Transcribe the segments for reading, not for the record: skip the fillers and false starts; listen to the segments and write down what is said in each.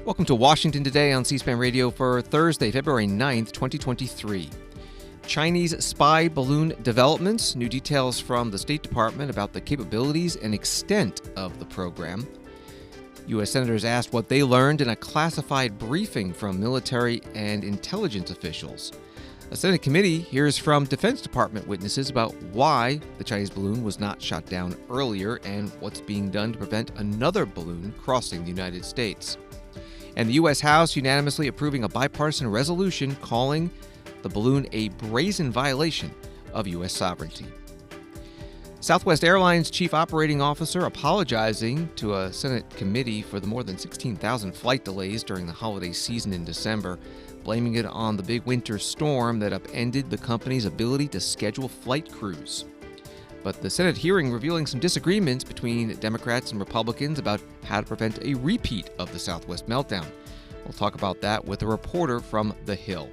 Welcome to Washington Today on C-SPAN Radio for Thursday, February 9th, 2023. Chinese spy balloon developments, new details from the State Department about the capabilities and extent of the program. U.S. senators asked what they learned in a classified briefing from military and intelligence officials. A Senate committee hears from Defense Department witnesses about why the Chinese balloon was not shot down earlier and what's being done to prevent another balloon crossing the United States. And the U.S. House unanimously approving a bipartisan resolution calling the balloon a brazen violation of U.S. sovereignty. Southwest Airlines Chief Operating Officer apologizing to a Senate committee for the more than 16,000 flight delays during the holiday season in December, blaming it on the big winter storm that upended the company's ability to schedule flight crews. But the Senate hearing revealing some disagreements between Democrats and Republicans about how to prevent a repeat of the Southwest meltdown. We'll talk about that with a reporter from The Hill.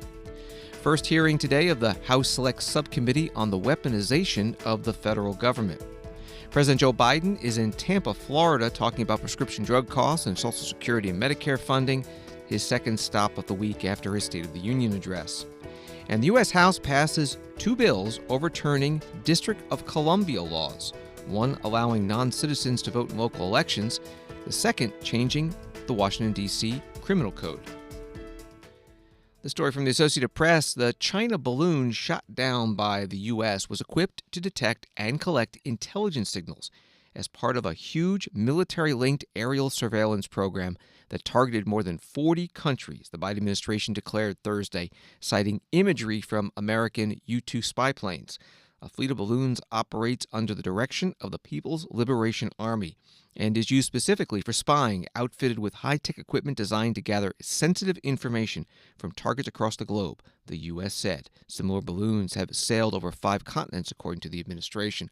First hearing today of the House Select Subcommittee on the Weaponization of the federal government. President Joe Biden is in Tampa, Florida, talking about prescription drug costs and Social Security and Medicare funding, his second stop of the week after his State of the Union address. And the U.S. House passes two bills overturning District of Columbia laws, one allowing non-citizens to vote in local elections, the second changing the Washington, D.C. criminal code. The story from the Associated Press, the China balloon shot down by the U.S. was equipped to detect and collect intelligence signals as part of a huge military-linked aerial surveillance program that targeted more than 40 countries, the Biden administration declared Thursday, citing imagery from American U-2 spy planes. A fleet of balloons operates under the direction of the People's Liberation Army and is used specifically for spying, outfitted with high-tech equipment designed to gather sensitive information from targets across the globe, the U.S. said. Similar balloons have sailed over 5 continents, according to the administration.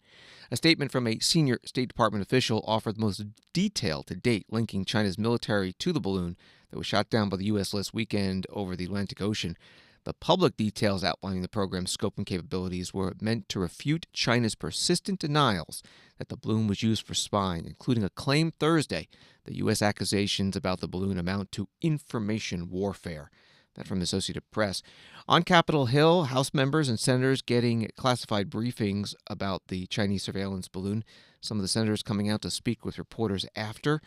A statement from a senior State Department official offered the most detail to date linking China's military to the balloon that was shot down by the U.S. last weekend over the Atlantic Ocean. The public details outlining the program's scope and capabilities were meant to refute China's persistent denials that the balloon was used for spying, including a claim Thursday that U.S. accusations about the balloon amount to information warfare. That from the Associated Press. On Capitol Hill, House members and senators getting classified briefings about the Chinese surveillance balloon. Some of the senators coming out to speak with reporters after,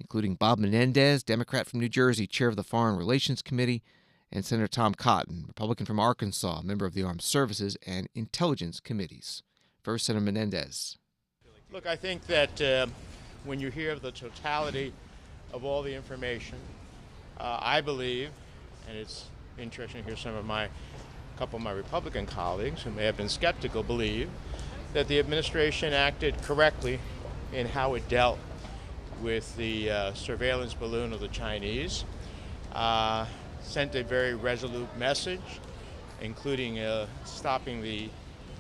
including Bob Menendez, Democrat from New Jersey, chair of the Foreign Relations Committee, and Senator Tom Cotton, Republican from Arkansas, member of the Armed Services and Intelligence Committees. First, Senator Menendez. Look, I think that when you hear the totality of all the information, I believe, and it's interesting to hear a couple of my Republican colleagues who may have been skeptical believe that the administration acted correctly in how it dealt with the surveillance balloon of the Chinese. Sent a very resolute message, including stopping the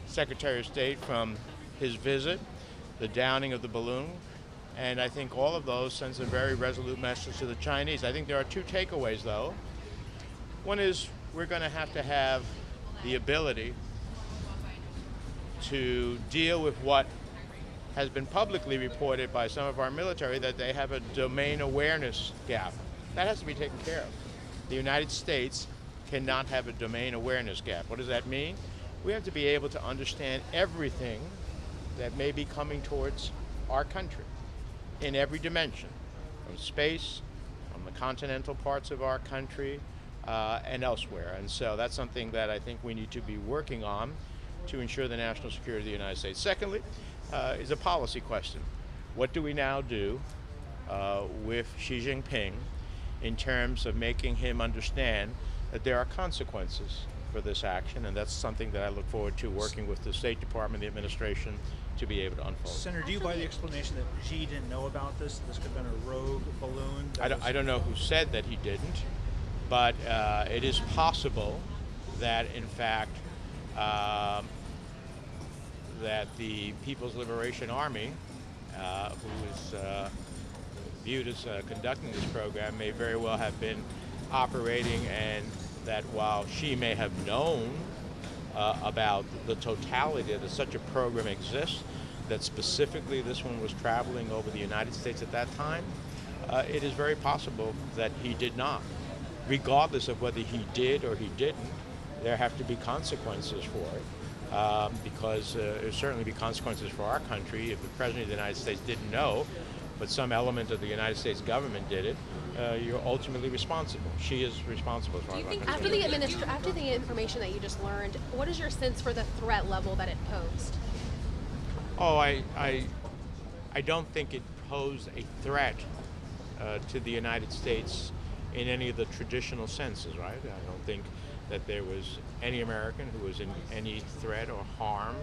Secretary of State from his visit, the downing of the balloon, and I think all of those sends a very resolute message to the Chinese. I think there are two takeaways, though. One is we're going to have the ability to deal with what has been publicly reported by some of our military, that they have a domain awareness gap. That has to be taken care of. The United States cannot have a domain awareness gap. What does that mean? We have to be able to understand everything that may be coming towards our country in every dimension, from space, from the continental parts of our country, and elsewhere. And so that's something that I think we need to be working on to ensure the national security of the United States. Secondly, is a policy question. What do we now do with Xi Jinping in terms of making him understand that there are consequences for this action? And that's something that I look forward to working with the State Department, the administration, to be able to unfold. Senator, do you buy the explanation that Xi didn't know about this? This could have been a rogue balloon? I don't know who said that he didn't, but it is possible that, in fact, that the People's Liberation Army, who is viewed as conducting this program, may very well have been operating, and that while Xi may have known about the totality that such a program exists, that specifically this one was traveling over the United States at that time, it is very possible that he did not. Regardless of whether he did or he didn't, there have to be consequences for it, because there'll certainly be consequences for our country if the President of the United States didn't know, but some element of the United States government did it. You're ultimately responsible. She is responsible. Do you think after the information that you just learned, what is your sense for the threat level that it posed? Oh, I don't think it posed a threat to the United States in any of the traditional senses, right? I don't think that there was any American who was in any threat or harm.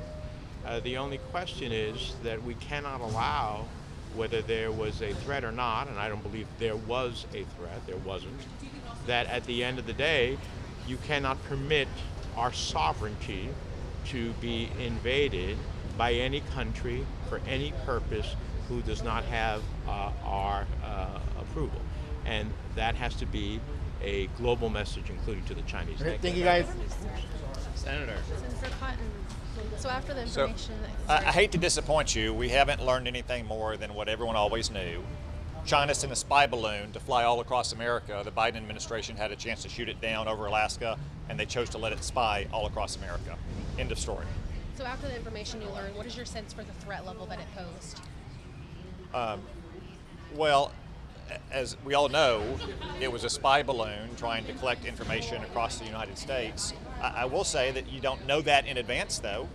The only question is that we cannot allow, whether there was a threat or not, and I don't believe there was a threat, there wasn't, that at the end of the day, you cannot permit our sovereignty to be invaded by any country for any purpose who does not have our approval. And that has to be a global message, including to the Chinese. Thank you, guys. Senator Cotton. So after the information, I hate to disappoint you. We haven't learned anything more than what everyone always knew. China sent a spy balloon to fly all across America. The Biden administration had a chance to shoot it down over Alaska, and they chose to let it spy all across America. End of story. So after the information you learned, what is your sense for the threat level that it posed? Well, as we all know, it was a spy balloon trying to collect information across the United States. I will say that you don't know that in advance, though.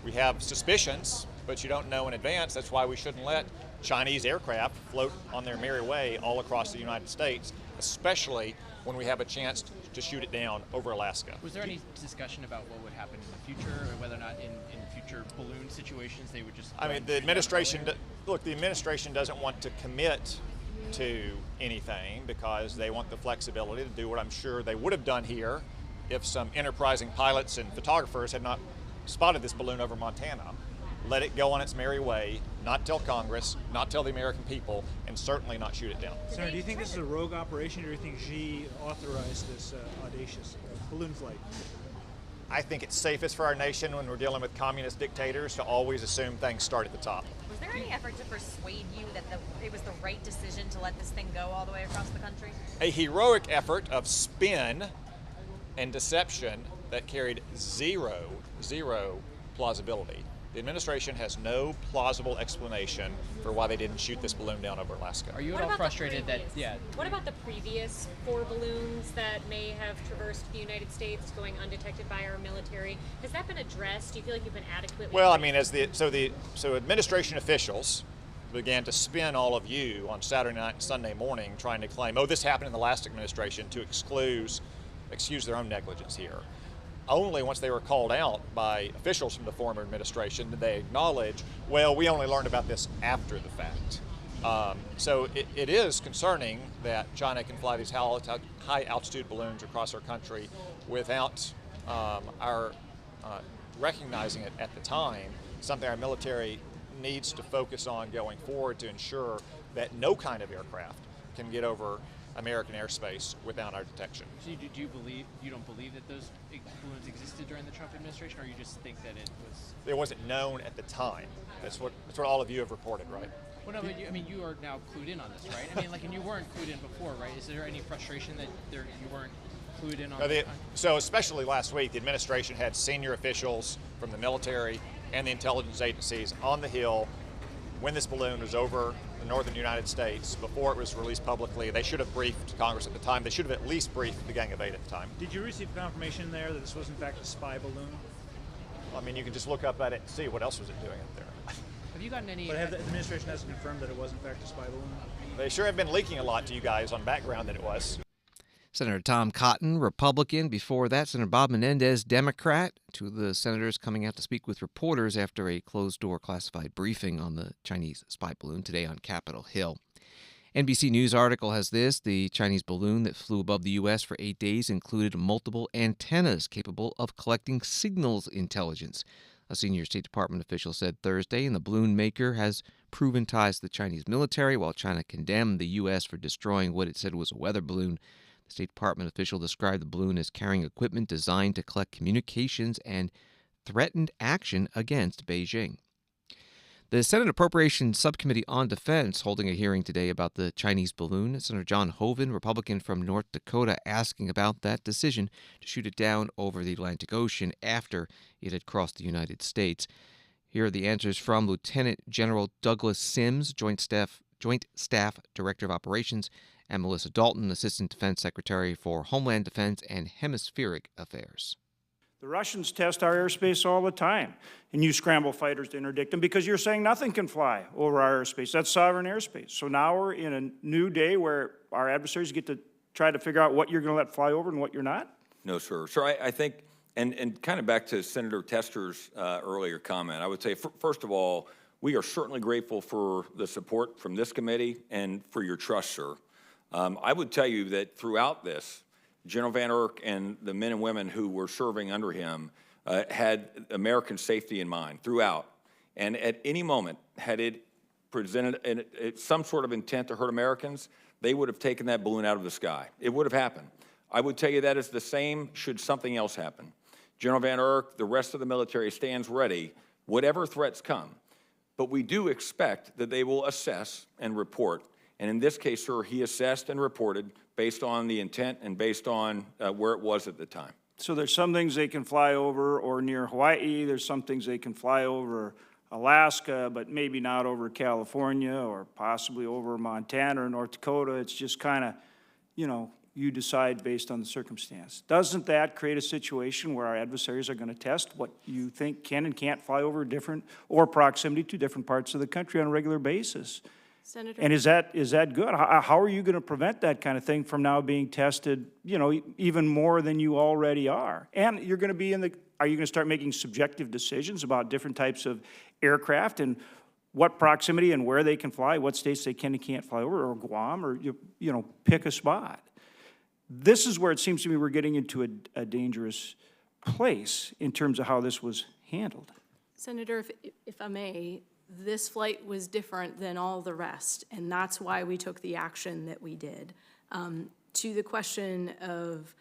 We have suspicions, but you don't know in advance. That's why we shouldn't let Chinese aircraft float on their merry way all across the United States, especially when we have a chance to shoot it down over Alaska. Was there any discussion about what would happen in the future, or whether or not in future balloon situations they would just... I mean, the administration, look, the administration doesn't want to commit to anything because they want the flexibility to do what I'm sure they would have done here if some enterprising pilots and photographers had not spotted this balloon over Montana. Let it go on its merry way, not tell Congress, not tell the American people, and certainly not shoot it down. Senator, do you think this is a rogue operation, or do you think Xi authorized this audacious balloon flight? I think it's safest for our nation when we're dealing with communist dictators to always assume things start at the top. Was there any effort to persuade you that it was the right decision to let this thing go all the way across the country? A heroic effort of spin and deception that carried zero plausibility. The administration has no plausible explanation for why they didn't shoot this balloon down over Alaska. Are you at all frustrated that, What about the previous 4 balloons that may have traversed the United States going undetected by our military? Has that been addressed? Do you feel like you've been adequately... Well, I mean, so administration officials began to spin all of you on Saturday night and Sunday morning trying to claim, oh, this happened in the last administration, to excuse their own negligence here. Only once they were called out by officials from the former administration did they acknowledge, well, we only learned about this after the fact. So it is concerning that China can fly these high altitude balloons across our country without our recognizing it at the time, something our military needs to focus on going forward to ensure that no kind of aircraft can get over American airspace without our detection. So you don't believe that those balloons existed during the Trump administration, or you just think that it wasn't known at the time? That's what all of you have reported, right? Well, no, but you are now clued in on this, right? I mean, and you weren't clued in before, right? Is there any frustration that you weren't clued in on this? So especially last week, the administration had senior officials from the military and the intelligence agencies on the Hill when this balloon was over the northern United States, before it was released publicly. They should have briefed Congress at the time. They should have at least briefed the Gang of Eight at the time. Did you receive confirmation there that this was in fact a spy balloon? I mean, you can just look up at it and see what else was it doing up there. Have you gotten any... But the administration hasn't confirmed that it was in fact a spy balloon? They sure have been leaking a lot to you guys on background that it was. Senator Tom Cotton, Republican. Before that, Senator Bob Menendez, Democrat. Two of the senators coming out to speak with reporters after a closed-door classified briefing on the Chinese spy balloon today on Capitol Hill. NBC News article has this. The Chinese balloon that flew above the U.S. for 8 days included multiple antennas capable of collecting signals intelligence. A senior State Department official said Thursday, and the balloon maker has proven ties to the Chinese military, while China condemned the U.S. for destroying what it said was a weather balloon. The State Department official described the balloon as carrying equipment designed to collect communications and threatened action against Beijing. The Senate Appropriations Subcommittee on Defense holding a hearing today about the Chinese balloon. Senator John Hoeven, Republican from North Dakota, asking about that decision to shoot it down over the Atlantic Ocean after it had crossed the United States. Here are the answers from Lieutenant General Douglas Sims, Joint Staff Director of Operations, and Melissa Dalton, Assistant Defense Secretary for Homeland Defense and Hemispheric Affairs. The Russians test our airspace all the time, and you scramble fighters to interdict them because you're saying nothing can fly over our airspace. That's sovereign airspace. So now we're in a new day where our adversaries get to try to figure out what you're going to let fly over and what you're not? No, sir. Sir, I think, and kind of back to Senator Tester's earlier comment, I would say, first of all, we are certainly grateful for the support from this committee and for your trust, sir. I would tell you that throughout this, General Van Erck and the men and women who were serving under him had American safety in mind throughout. And at any moment, had it presented some sort of intent to hurt Americans, they would have taken that balloon out of the sky. It would have happened. I would tell you that is the same should something else happen. General Van Erck, the rest of the military stands ready, whatever threats come. But we do expect that they will assess and report. And in this case, sir, he assessed and reported based on the intent and based on where it was at the time. So there's some things they can fly over or near Hawaii. There's some things they can fly over Alaska, but maybe not over California or possibly over Montana or North Dakota. It's just kind of, you decide based on the circumstance. Doesn't that create a situation where our adversaries are going to test what you think can and can't fly over different or proximity to different parts of the country on a regular basis? Senator. And is that good? How are you going to prevent that kind of thing from now being tested, even more than you already are? And you're going to be are you going to start making subjective decisions about different types of aircraft and what proximity and where they can fly, what states they can and can't fly over, or Guam, or, pick a spot? This is where it seems to me we're getting into a dangerous place in terms of how this was handled. Senator, if I may, this flight was different than all the rest, and that's why we took the action that we did. To the question of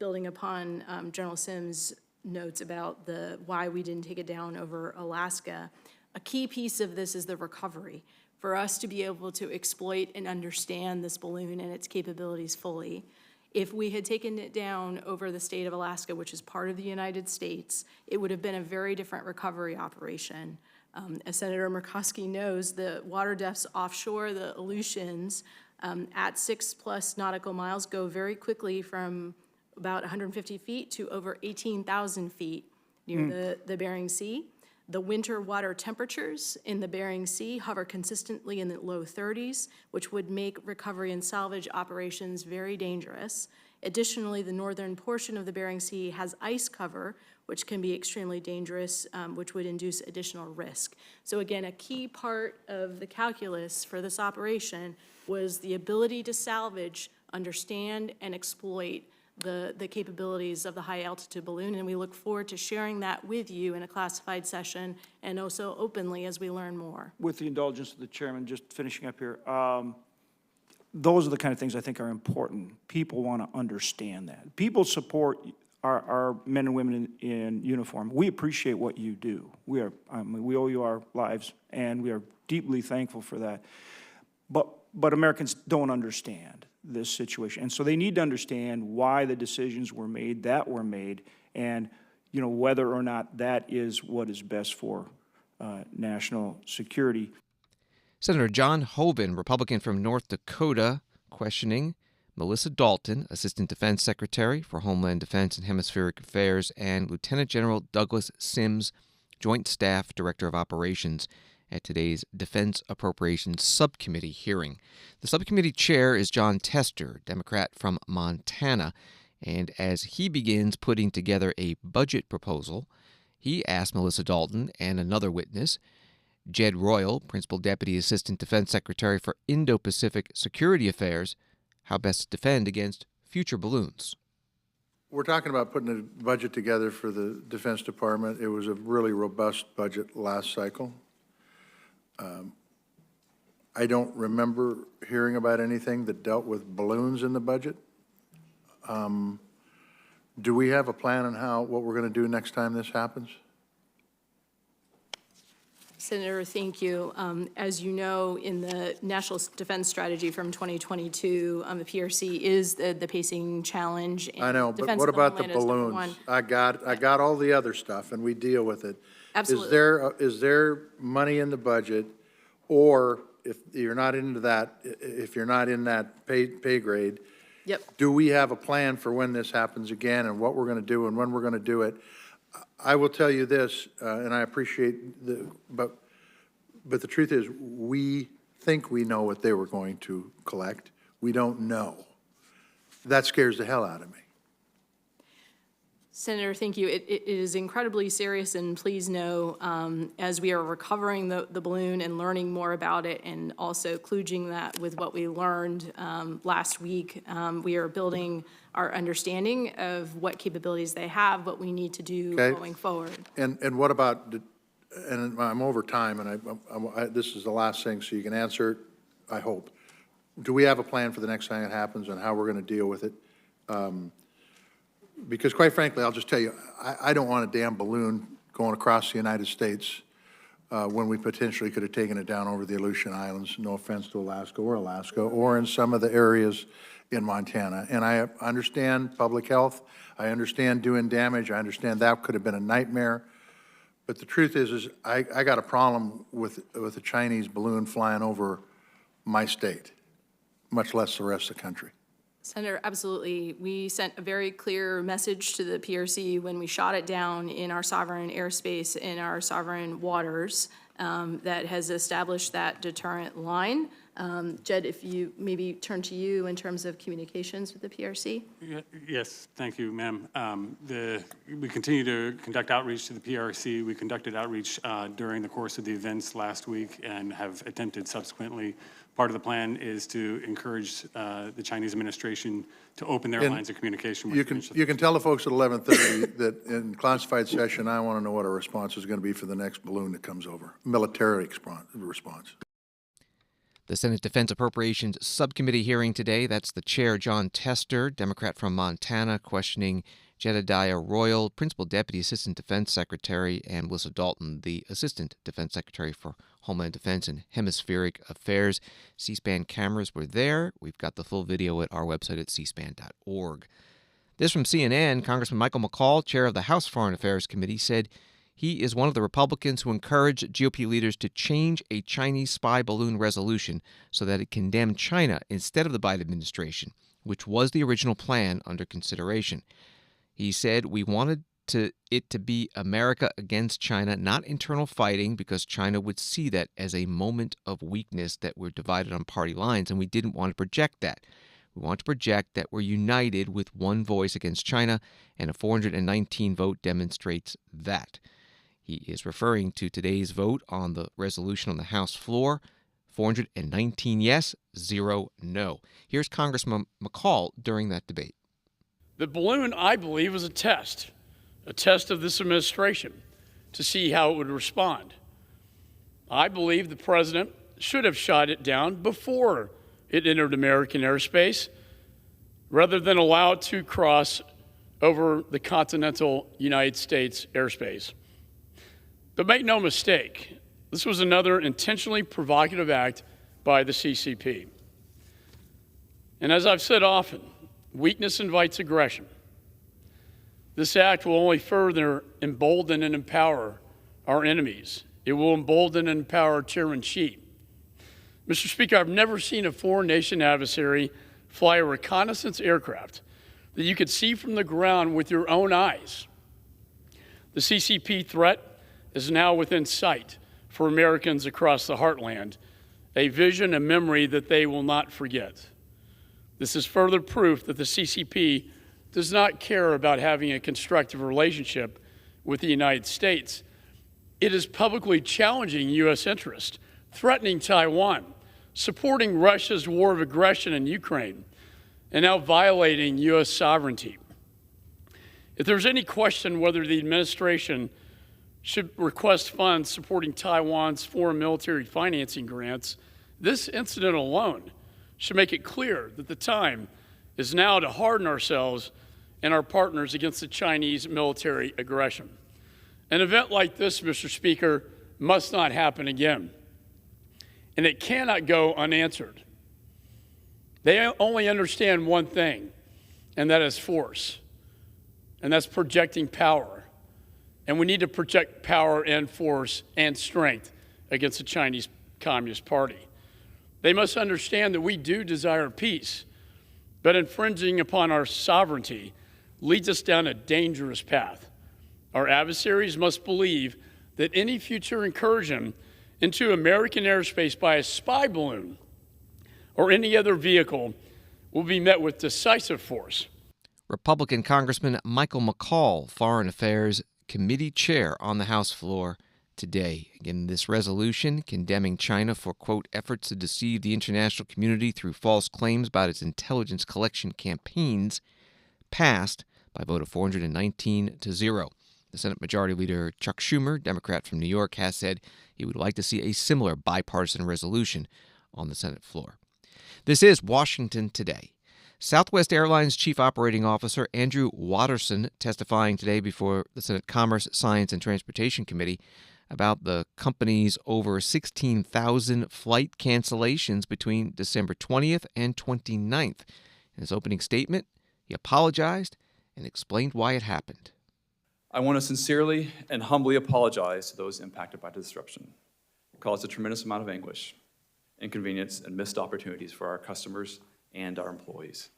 building upon General Sims' notes about why we didn't take it down over Alaska, a key piece of this is the recovery. For us to be able to exploit and understand this balloon and its capabilities fully, if we had taken it down over the state of Alaska, which is part of the United States, it would have been a very different recovery operation. As Senator Murkowski knows, the water depths offshore, the Aleutians, at 6+ nautical miles go very quickly from about 150 feet to over 18,000 feet near the Bering Sea. The winter water temperatures in the Bering Sea hover consistently in the low 30s, which would make recovery and salvage operations very dangerous. Additionally, the northern portion of the Bering Sea has ice cover, which can be extremely dangerous, which would induce additional risk. So again, a key part of the calculus for this operation was the ability to salvage, understand, and exploit the capabilities of the high-altitude balloon, and we look forward to sharing that with you in a classified session and also openly as we learn more. With the indulgence of the chairman, just finishing up here, those are the kind of things I think are important. People want to understand that. People support our men and women in uniform. We appreciate what you do. We owe you our lives, and we are deeply thankful for that. But Americans don't understand this situation, and so they need to understand why the decisions were made that were made, and whether or not that is what is best for national security. Senator John Hoeven, Republican from North Dakota, questioning Melissa Dalton, Assistant Defense Secretary for Homeland Defense and Hemispheric Affairs, and Lieutenant General Douglas Sims, Joint Staff Director of Operations, at today's Defense Appropriations Subcommittee hearing. The subcommittee chair is John Tester, Democrat from Montana, and as he begins putting together a budget proposal, he asked Melissa Dalton and another witness, Jed Royal, Principal Deputy Assistant Defense Secretary for Indo-Pacific Security Affairs, how best to defend against future balloons. We're talking about putting a budget together for the Defense Department. It was a really robust budget last cycle. I don't remember hearing about anything that dealt with balloons in the budget. Do we have a plan on what we're going to do next time this happens? Senator, thank you. As you know, in the National Defense Strategy from 2022, the PRC is the pacing challenge. And I know, but defense what of the about the homeland is number balloons? one. I got all the other stuff, and we deal with it. Absolutely. Is there money in the budget, or if you're not into that, if you're not in that pay grade, Yep. do we have a plan for when this happens again and what we're going to do and when we're going to do it? I will tell you this, and I appreciate but the truth is, we think we know what they were going to collect. We don't know. That scares the hell out of me. Senator, thank you. It is incredibly serious, and please know, as we are recovering the balloon and learning more about it, and also kludging that with what we learned last week, we are building our understanding of what capabilities they have, what we need to do going forward. And what about, and I'm over time, and this is the last thing, so you can answer it, I hope. Do we have a plan for the next time it happens and how we're going to deal with it? Because quite frankly, I'll just tell you, I don't want a damn balloon going across the United States when we potentially could have taken it down over the Aleutian Islands, no offense to Alaska, or in some of the areas in Montana. And I understand public health. I understand doing damage. I understand that could have been a nightmare. But the truth is I got a problem with a Chinese balloon flying over my state, much less the rest of the country. Senator, absolutely. We sent a very clear message to the PRC when we shot it down in our sovereign airspace, in our sovereign waters, that has established that deterrent line. Jed, if you maybe turn to you in terms of communications with the PRC. Yes, thank you, ma'am. We continue to conduct outreach to the PRC. We conducted outreach during the course of the events last week and have attempted subsequently. Part of the plan is to encourage the Chinese administration to open their lines of communication. With you can tell the folks at 11:30 that in classified session, I want to know what our response is going to be for the next balloon that comes over, military response. The Senate Defense Appropriations Subcommittee hearing today, that's the chair, John Tester, Democrat from Montana, questioning Jedediah Royal, Principal Deputy Assistant Defense Secretary, and Melissa Dalton, the Assistant Defense Secretary for Homeland Defense and Hemispheric Affairs. C-SPAN cameras were there. We've got the full video at our website at cspan.org. This from CNN, Congressman Michael McCaul, chair of the House Foreign Affairs Committee, said he is one of the Republicans who encouraged GOP leaders to change a Chinese spy balloon resolution so that it condemned China instead of the Biden administration, which was the original plan under consideration. He said, we wanted it to be America against China, not internal fighting, because China would see that as a moment of weakness, that we're divided on party lines, and we didn't want to project that. We want to project that we're united with one voice against China, and a 419 vote demonstrates that. He is referring to today's vote on the resolution on the House floor. 419 yes, 0 no. Here's Congressman McCaul during that debate. The balloon, I believe, was a test of this administration to see how it would respond. I believe the president should have shot it down before it entered American airspace, rather than allow it to cross over the continental United States airspace. But make no mistake, this was another intentionally provocative act by the CCP. And as I've said often, weakness invites aggression. This act will only further embolden and empower our enemies. It will embolden and empower Chairman Xi. Mr. Speaker, I've never seen a foreign nation adversary fly a reconnaissance aircraft that you could see from the ground with your own eyes. The CCP threat is now within sight for Americans across the heartland, a vision and memory that they will not forget. This is further proof that the CCP does not care about having a constructive relationship with the United States. It is publicly challenging U.S. interest, threatening Taiwan, supporting Russia's war of aggression in Ukraine, and now violating U.S. sovereignty. If there's any question whether the administration should request funds supporting Taiwan's foreign military financing grants, this incident alone should make it clear that the time is now to harden ourselves and our partners against the Chinese military aggression. An event like this, Mr. Speaker, must not happen again. And it cannot go unanswered. They only understand one thing, and that is force. And that's projecting power. And we need to project power and force and strength against the Chinese Communist Party. They must understand that we do desire peace, but infringing upon our sovereignty leads us down a dangerous path. Our adversaries must believe that any future incursion into American airspace by a spy balloon or any other vehicle will be met with decisive force. Republican Congressman Michael McCall, Foreign Affairs Committee Chair on the House floor today. Again, this resolution condemning China for, quote, efforts to deceive the international community through false claims about its intelligence collection campaigns passed by a vote of 419-0. The Senate Majority Leader Chuck Schumer, Democrat from New York, has said he would like to see a similar bipartisan resolution on the Senate floor. This is Washington Today. Southwest Airlines Chief Operating Officer Andrew Watterson testifying today before the Senate Commerce, Science, and Transportation Committee about the company's over 16,000 flight cancellations between December 20th and 29th. In his opening statement, he apologized and explained why it happened. I want to sincerely and humbly apologize to those impacted by the disruption. It caused a tremendous amount of anguish, inconvenience, and missed opportunities for our customers and our employees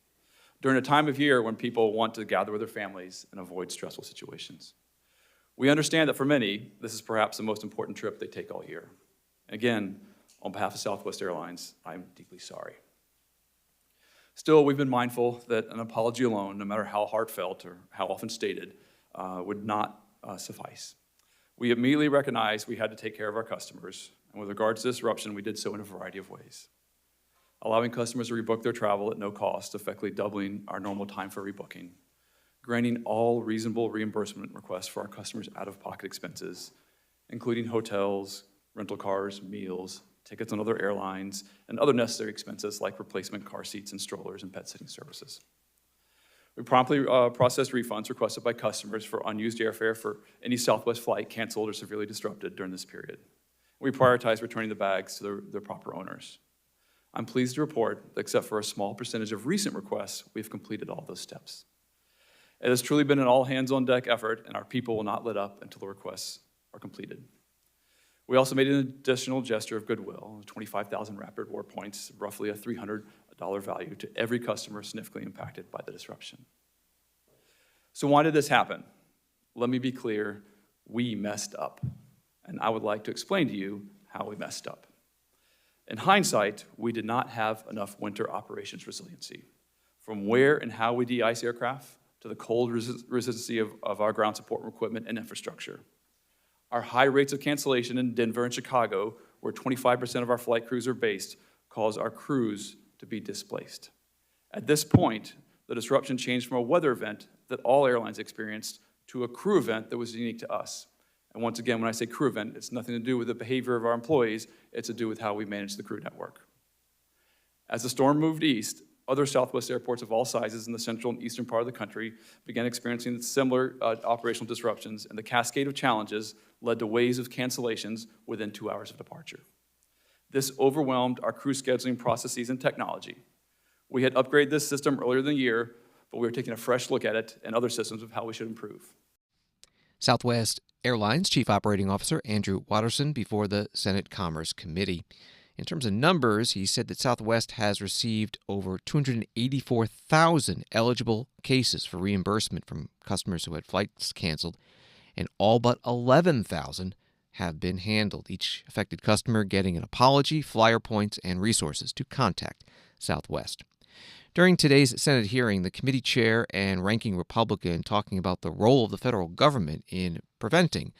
during a time of year when people want to gather with their families and avoid stressful situations. We understand that for many, this is perhaps the most important trip they take all year. Again, on behalf of Southwest Airlines, I'm deeply sorry. Still, we've been mindful that an apology alone, no matter how heartfelt or how often stated, would not suffice. We immediately recognized we had to take care of our customers, and with regards to disruption, we did so in a variety of ways. Allowing customers to rebook their travel at no cost, effectively doubling our normal time for rebooking, granting all reasonable reimbursement requests for our customers' out-of-pocket expenses, including hotels, rental cars, meals, tickets on other airlines, and other necessary expenses like replacement car seats and strollers and pet sitting services. We promptly processed refunds requested by customers for unused airfare for any Southwest flight canceled or severely disrupted during this period. We prioritized returning the bags to their proper owners. I'm pleased to report that except for a small percentage of recent requests, we've completed all those steps. It has truly been an all-hands-on-deck effort, and our people will not let up until the requests are completed. We also made an additional gesture of goodwill, 25,000 Rapid Reward points, roughly a $300 value to every customer significantly impacted by the disruption. So why did this happen? Let me be clear, we messed up, and I would like to explain to you how we messed up. In hindsight, we did not have enough winter operations resiliency, from where and how we de-ice aircraft to the cold resiliency of our ground support equipment and infrastructure. Our high rates of cancellation in Denver and Chicago, where 25% of our flight crews are based, cause our crews to be displaced. At this point, the disruption changed from a weather event that all airlines experienced to a crew event that was unique to us. And once again, when I say crew event, it's nothing to do with the behavior of our employees, it's to do with how we manage the crew network. As the storm moved east, other Southwest airports of all sizes in the central and eastern part of the country began experiencing similar operational disruptions, and the cascade of challenges led to waves of cancellations within 2 hours of departure. This overwhelmed our crew scheduling processes and technology. We had upgraded this system earlier in the year, but we were taking a fresh look at it and other systems of how we should improve. Southwest Airlines Chief Operating Officer Andrew Watterson before the Senate Commerce Committee. In terms of numbers, he said that Southwest has received over 284,000 eligible cases for reimbursement from customers who had flights canceled, and all but 11,000 have been handled, each affected customer getting an apology, flyer points, and resources to contact Southwest. During today's Senate hearing, the committee chair and ranking Republican talking about the role of the federal government in preventing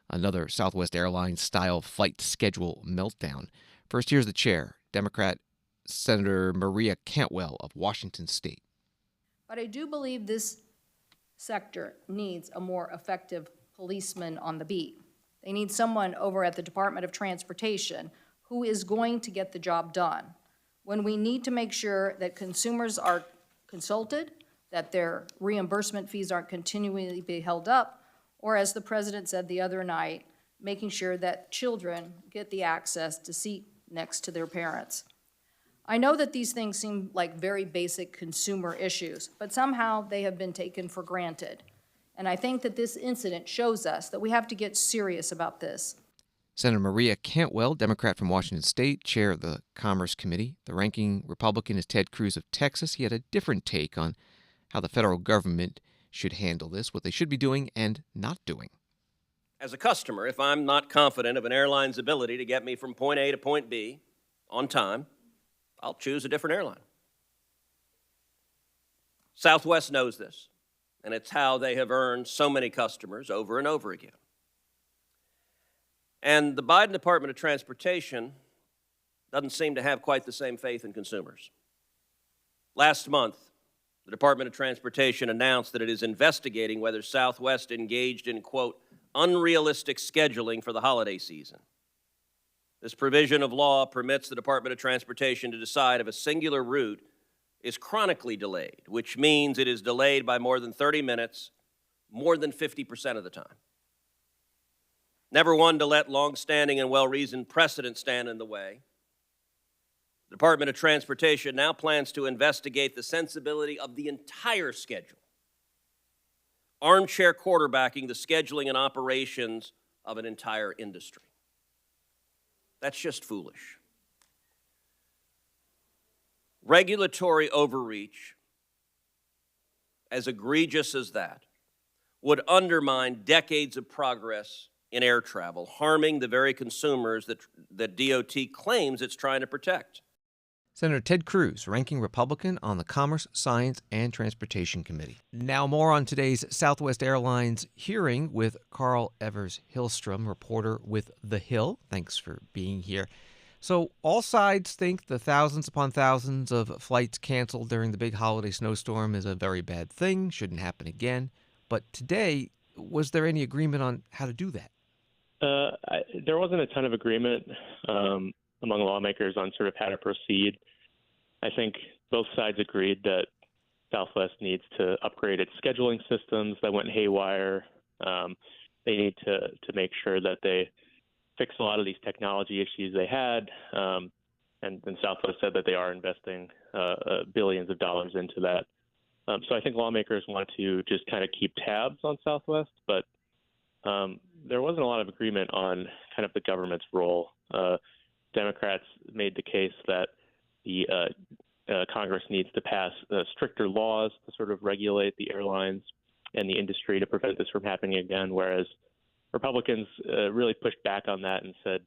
another Southwest Airlines-style flight schedule meltdown. First, here's the chair, Democrat Senator Maria Cantwell of Washington State. But I do believe this sector needs a more effective policeman on the beat. They need someone over at the Department of Transportation who is going to get the job done. When we need to make sure that consumers are consulted, that their reimbursement fees aren't continually being held up, or as the president said the other night, making sure that children get the access to seat next to their parents. I know that these things seem like very basic consumer issues, but somehow they have been taken for granted. And I think that this incident shows us that we have to get serious about this. Senator Maria Cantwell, Democrat from Washington State, chair of the Commerce Committee. The ranking Republican is Ted Cruz of Texas. He had a different take on how the federal government should handle this, what they should be doing and not doing. As a customer, if I'm not confident of an airline's ability to get me from point A to point B on time, I'll choose a different airline. Southwest knows this, and it's how they have earned so many customers over and over again. And the Biden Department of Transportation doesn't seem to have quite the same faith in consumers. Last month, the Department of Transportation announced that it is investigating whether Southwest engaged in, quote, unrealistic scheduling for the holiday season. This provision of law permits the Department of Transportation to decide if a singular route is chronically delayed, which means it is delayed by more than 30 minutes, more than 50% of the time. Never one to let long-standing and well-reasoned precedent stand in the way, the Department of Transportation now plans to investigate the sensibility of the entire schedule, armchair quarterbacking the scheduling and operations of an entire industry. That's just foolish. Regulatory overreach, as egregious as that, would undermine decades of progress in air travel, harming the very consumers that DOT claims it's trying to protect. Senator Ted Cruz, ranking Republican on the Commerce, Science, and Transportation Committee. Now more on today's Southwest Airlines hearing with Karl Evers-Hillstrom, reporter with The Hill. Thanks for being here. So all sides think the thousands upon thousands of flights canceled during the big holiday snowstorm is a very bad thing, shouldn't happen again. But today, was there any agreement on how to do that? There wasn't a ton of agreement among lawmakers on sort of how to proceed. I think both sides agreed that Southwest needs to upgrade its scheduling systems that went haywire. They need to make sure that they fix a lot of these technology issues they had. And Southwest said that they are investing billions of dollars into that. So I think lawmakers want to just kind of keep tabs on Southwest, but there wasn't a lot of agreement on kind of the government's role. Democrats made the case that the Congress needs to pass stricter laws to sort of regulate the airlines and the industry to prevent this from happening again, whereas Republicans really pushed back on that and said,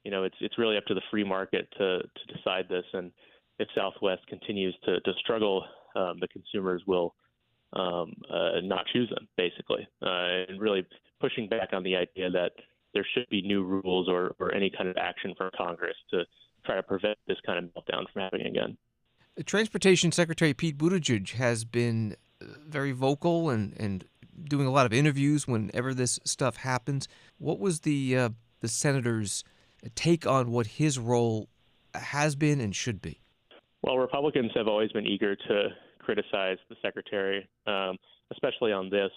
you know, it's really up to the free market to decide this, and if Southwest continues to struggle, the consumers will not choose them, basically, and really pushing back on the idea that there should be new rules or any kind of action from Congress to try to prevent this kind of meltdown from happening again. Transportation Secretary Pete Buttigieg has been very vocal and doing a lot of interviews whenever this stuff happens. What was the senator's take on what his role has been and should be? Well, Republicans have always been eager to criticize the secretary, especially on this.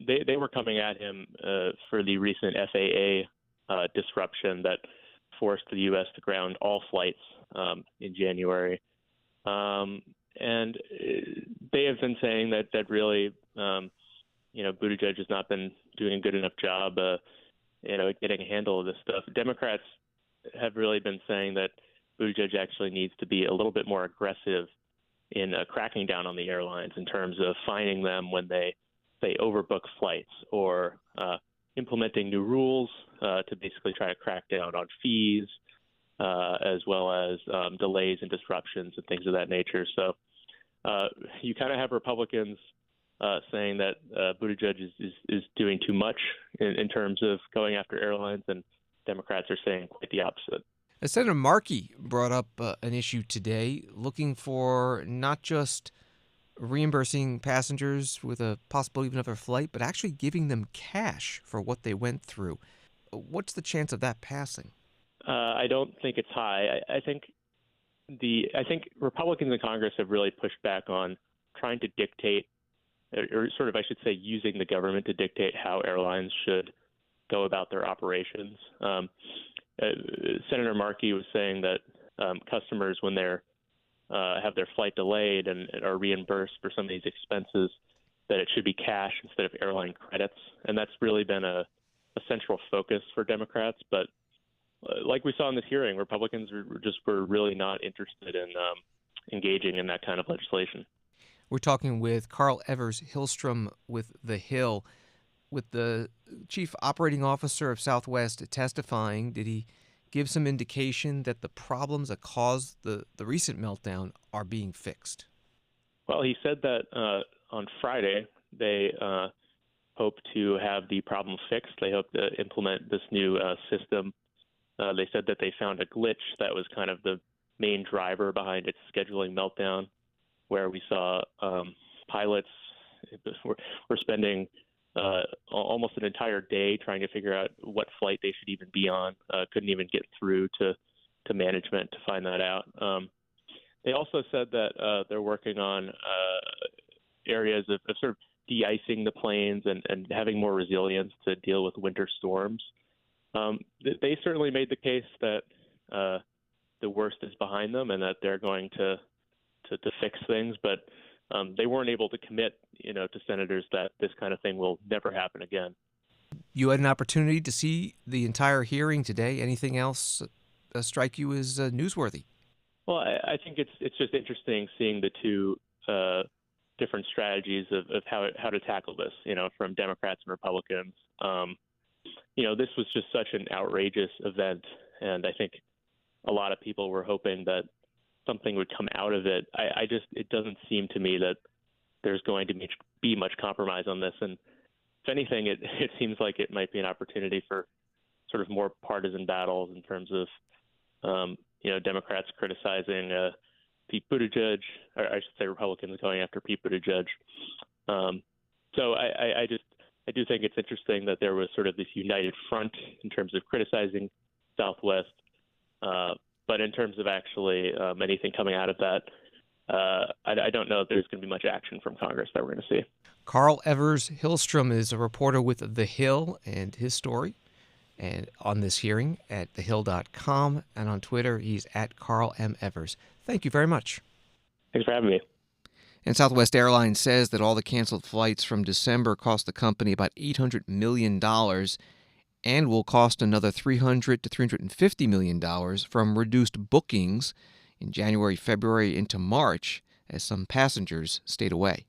They were coming at him for the recent FAA disruption that forced the U.S. to ground all flights in January. And they have been saying that really, Buttigieg has not been doing a good enough job, getting a handle of this stuff. Democrats have really been saying that Buttigieg actually needs to be a little bit more aggressive in cracking down on the airlines in terms of fining them when they, say, overbook flights or implementing new rules to basically try to crack down on fees, as well as delays and disruptions and things of that nature. So you kind of have Republicans saying that Buttigieg is doing too much in terms of going after airlines, and Democrats are saying quite the opposite. Senator Markey brought up an issue today, looking for not just reimbursing passengers with a possible even of a flight, but actually giving them cash for what they went through. What's the chance of that passing? I don't think it's high. I think Republicans in Congress have really pushed back on trying to dictate, or sort of, I should say, using the government to dictate how airlines should go about their operations. Senator Markey was saying that customers, when they're have their flight delayed and are reimbursed for some of these expenses, that it should be cash instead of airline credits. And that's really been a central focus for Democrats. But like we saw in this hearing, Republicans were really not interested in engaging in that kind of legislation. We're talking with Karl Evers-Hillstrom with The Hill. With the chief operating officer of Southwest testifying, did he give some indication that the problems that caused the recent meltdown are being fixed? Well, he said that on Friday they hope to have the problem fixed. They hope to implement this new system. They said that they found a glitch that was kind of the main driver behind its scheduling meltdown, where we saw pilots were spending almost an entire day trying to figure out what flight they should even be on. Couldn't even get through to management to find that out. They also said that they're working on areas of sort of de-icing the planes and having more resilience to deal with winter storms. They certainly made the case that the worst is behind them and that they're going to fix things, but they weren't able to commit, to senators that this kind of thing will never happen again. You had an opportunity to see the entire hearing today. Anything else strike you as newsworthy? Well, I think it's just interesting seeing the two different strategies of how to tackle this, from Democrats and Republicans. This was just such an outrageous event, and I think a lot of people were hoping that something would come out of it. It doesn't seem to me that there's going to be much compromise on this. And if anything, it seems like it might be an opportunity for sort of more partisan battles in terms of, Democrats criticizing Pete Buttigieg, or I should say Republicans going after Pete Buttigieg. So I do think it's interesting that there was sort of this united front in terms of criticizing Southwest. But in terms of actually anything coming out of that, I don't know if there's going to be much action from Congress that we're going to see. Karl Evers-Hillstrom is a reporter with The Hill, and his story and on this hearing at thehill.com, and on Twitter he's at Karl M. Evers. Thank you very much. Thanks for having me. And Southwest Airlines says that all the canceled flights from December cost the company about $800 million and will cost another $300 to $350 million from reduced bookings in January, February, into March as some passengers stayed away.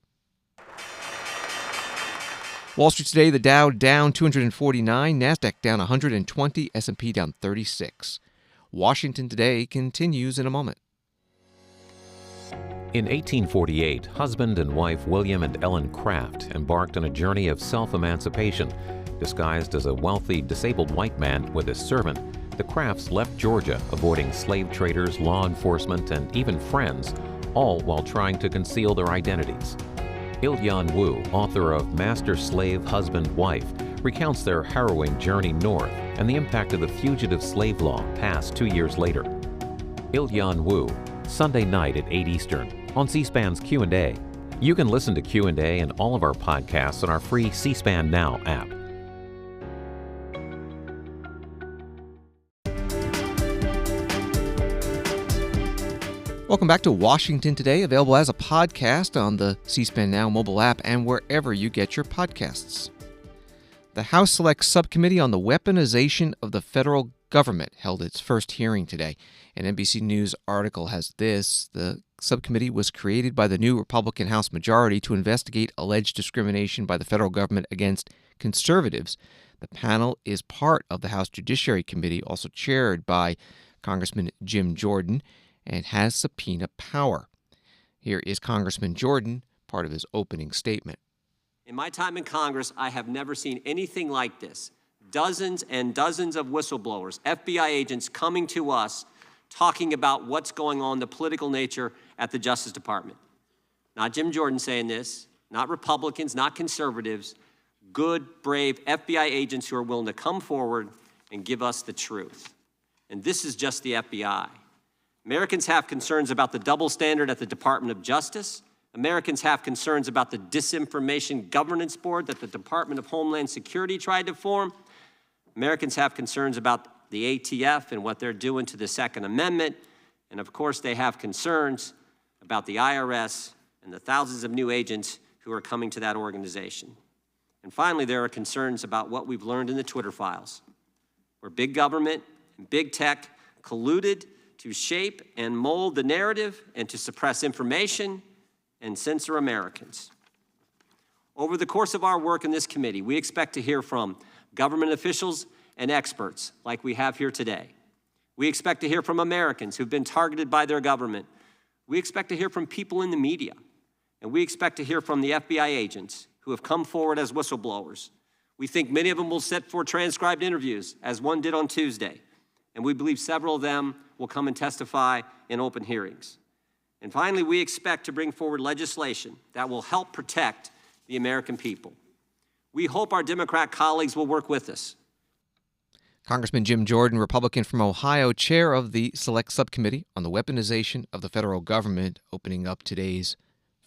Wall Street today, the Dow down 249, NASDAQ down 120, S&P down 36. Washington today continues in a moment. In 1848, husband and wife William and Ellen Craft embarked on a journey of self-emancipation. Disguised as a wealthy, disabled white man with his servant, the Crafts left Georgia, avoiding slave traders, law enforcement, and even friends, all while trying to conceal their identities. Il-Yan Wu, author of Master Slave Husband Wife, recounts their harrowing journey north and the impact of the fugitive slave law passed 2 years later. Il-Yan Wu, Sunday night at 8 Eastern on C-SPAN's Q&A. You can listen to Q&A and all of our podcasts on our free C-SPAN Now app. Welcome back to Washington Today, available as a podcast on the C-SPAN Now mobile app and wherever you get your podcasts. The House Select Subcommittee on the Weaponization of the Federal Government held its first hearing today. An NBC News article has this: the subcommittee was created by the new Republican House majority to investigate alleged discrimination by the federal government against conservatives. The panel is part of the House Judiciary Committee, also chaired by Congressman Jim Jordan, and has subpoena power. Here is Congressman Jordan, part of his opening statement. In my time in Congress, I have never seen anything like this. Dozens and dozens of whistleblowers, FBI agents coming to us, talking about what's going on, the political nature at the Justice Department. Not Jim Jordan saying this, not Republicans, not conservatives, good, brave FBI agents who are willing to come forward and give us the truth. And this is just the FBI. Americans have concerns about the double standard at the Department of Justice. Americans have concerns about the Disinformation Governance Board that the Department of Homeland Security tried to form. Americans have concerns about the ATF and what they're doing to the Second Amendment. And of course, they have concerns about the IRS and the thousands of new agents who are coming to that organization. And finally, there are concerns about what we've learned in the Twitter files, where big government and big tech colluded to shape and mold the narrative and to suppress information and censor Americans. Over the course of our work in this committee, we expect to hear from government officials and experts like we have here today. We expect to hear from Americans who've been targeted by their government. We expect to hear from people in the media. And we expect to hear from the FBI agents who have come forward as whistleblowers. We think many of them will sit for transcribed interviews, as one did on Tuesday. And we believe several of them will come and testify in open hearings. And finally, we expect to bring forward legislation that will help protect the American people. We hope our Democrat colleagues will work with us. Congressman Jim Jordan, Republican from Ohio, chair of the Select Subcommittee on the Weaponization of the Federal Government, opening up today's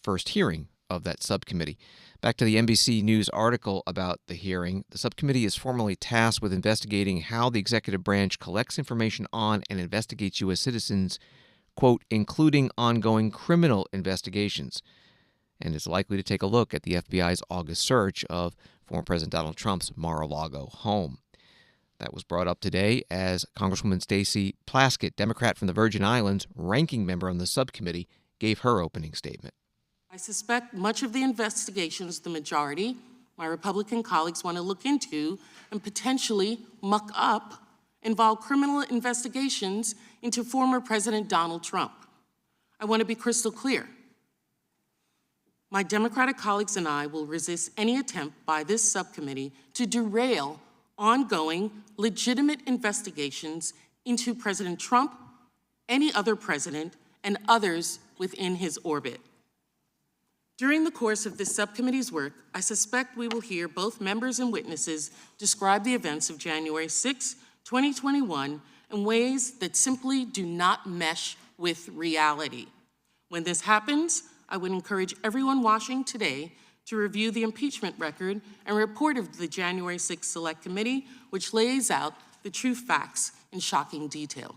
first hearing of that subcommittee. Back to the NBC News article about the hearing. The subcommittee is formally tasked with investigating how the executive branch collects information on and investigates U.S. citizens, quote, including ongoing criminal investigations, and is likely to take a look at the FBI's August search of former President Donald Trump's Mar-a-Lago home. That was brought up today as Congresswoman Stacey Plaskett, Democrat from the Virgin Islands, ranking member on the subcommittee, gave her opening statement. I suspect much of the investigations the majority, my Republican colleagues, want to look into and potentially muck up involve criminal investigations into former President Donald Trump. I want to be crystal clear. My Democratic colleagues and I will resist any attempt by this subcommittee to derail ongoing, legitimate investigations into President Trump, any other president, and others within his orbit. During the course of this subcommittee's work, I suspect we will hear both members and witnesses describe the events of January 6, 2021 in ways that simply do not mesh with reality. When this happens, I would encourage everyone watching today to review the impeachment record and report of the January 6 Select Committee, which lays out the true facts in shocking detail.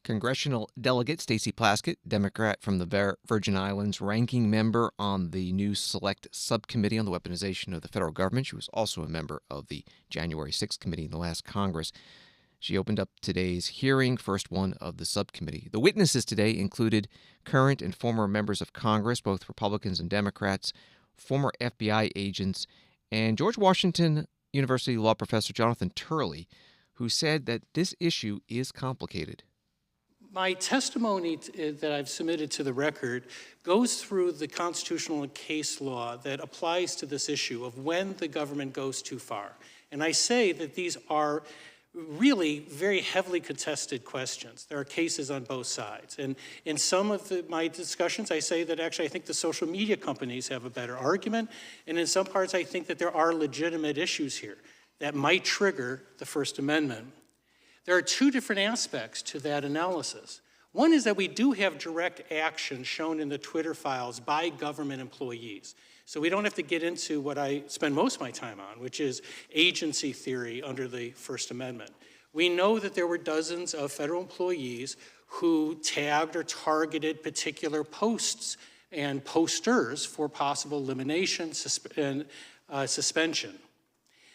Congressional Delegate Stacey Plaskett, Democrat from the Virgin Islands, ranking member on the new Select Subcommittee on the Weaponization of the Federal Government. She was also a member of the January 6th Committee in the last Congress. She opened up today's hearing, first one of the subcommittee. The witnesses today included current and former members of Congress, both Republicans and Democrats, former FBI agents, and George Washington University law professor Jonathan Turley, who said that this issue is complicated. My testimony that I've submitted to the record goes through the constitutional and case law that applies to this issue of when the government goes too far. And I say that these are really very heavily contested questions. There are cases on both sides. And in some of my discussions, I say that actually I think the social media companies have a better argument. And in some parts, I think that there are legitimate issues here that might trigger the First Amendment. There are two different aspects to that analysis. One is that we do have direct action shown in the Twitter files by government employees. So we don't have to get into what I spend most of my time on, which is agency theory under the First Amendment. We know that there were dozens of federal employees who tagged or targeted particular posts and posters for possible elimination and suspension.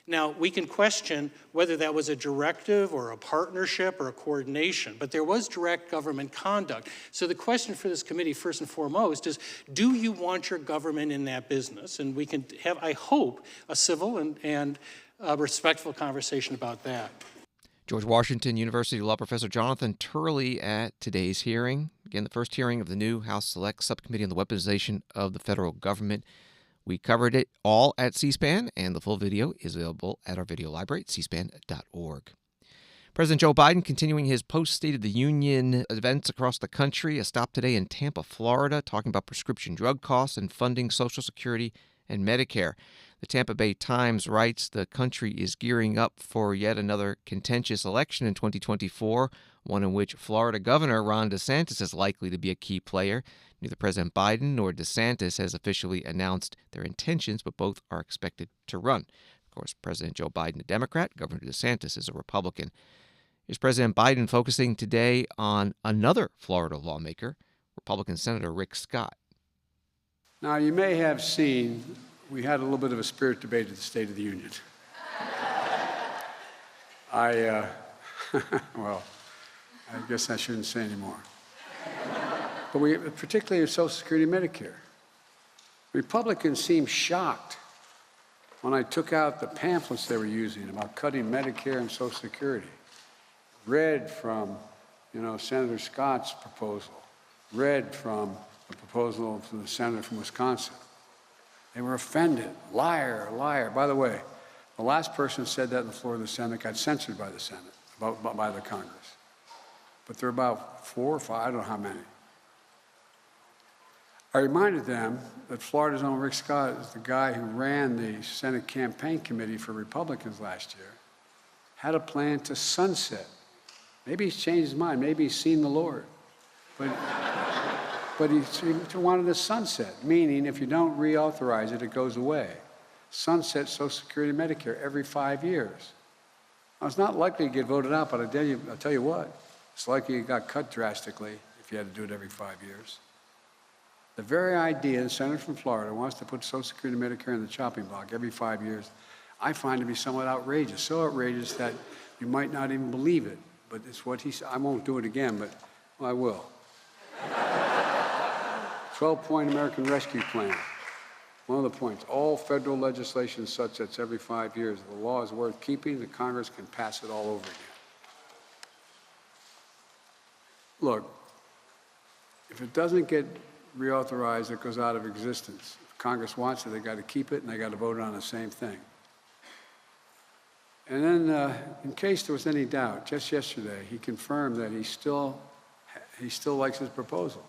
Now, we can question whether that was a directive or a partnership or a coordination, but there was direct government conduct. So the question for this committee, first and foremost, is do you want your government in that business? And we can have, I hope, a civil and respectful conversation about that. George Washington University law professor Jonathan Turley at today's hearing. Again, the first hearing of the new House Select Subcommittee on the Weaponization of the Federal Government. We covered it all at C-SPAN, and the full video is available at our video library at cspan.org. President Joe Biden continuing his post-State of the Union events across the country. A stop today in Tampa, Florida, talking about prescription drug costs and funding Social Security and Medicare. The Tampa Bay Times writes the country is gearing up for yet another contentious election in 2024, one in which Florida Governor Ron DeSantis is likely to be a key player. Neither President Biden nor DeSantis has officially announced their intentions, but both are expected to run. Of course, President Joe Biden, a Democrat, Governor DeSantis is a Republican. Here's President Biden focusing today on another Florida lawmaker, Republican Senator Rick Scott. Now, you may have seen we had a little bit of a spirit debate at the State of the Union. Well, I guess I shouldn't say anymore. But particularly with Social Security and Medicare, Republicans seemed shocked when I took out the pamphlets they were using about cutting Medicare and Social Security. Read from, Senator Scott's proposal, read from the proposal from the senator from Wisconsin. They were offended. Liar, liar. By the way, the last person who said that on the floor of the Senate got censored by the Senate, by the Congress. But there are about 4 or 5, I don't know how many. I reminded them that Florida's own Rick Scott is the guy who ran the Senate campaign committee for Republicans last year, had a plan to sunset. Maybe he's changed his mind. Maybe he's seen the Lord. But he wanted a sunset, meaning if you don't reauthorize it, it goes away. Sunset Social Security and Medicare every 5 years. Now, it's not likely to get voted out, but I'll tell you what, it's likely it got cut drastically if you had to do it every 5 years. The very idea the senator from Florida wants to put Social Security and Medicare in the chopping block every 5 years, I find to be somewhat outrageous. So outrageous that you might not even believe it. But it's what he said. I won't do it again, but I will. 12-point American Rescue Plan. One of the points, all federal legislation sunsets every 5 years. The law is worth keeping. The Congress can pass it all over again. Look, if it doesn't get reauthorized, it goes out of existence. If Congress wants it, they got to keep it, and they got to vote on the same thing. And then, in case there was any doubt, just yesterday, he confirmed that he still likes his proposal.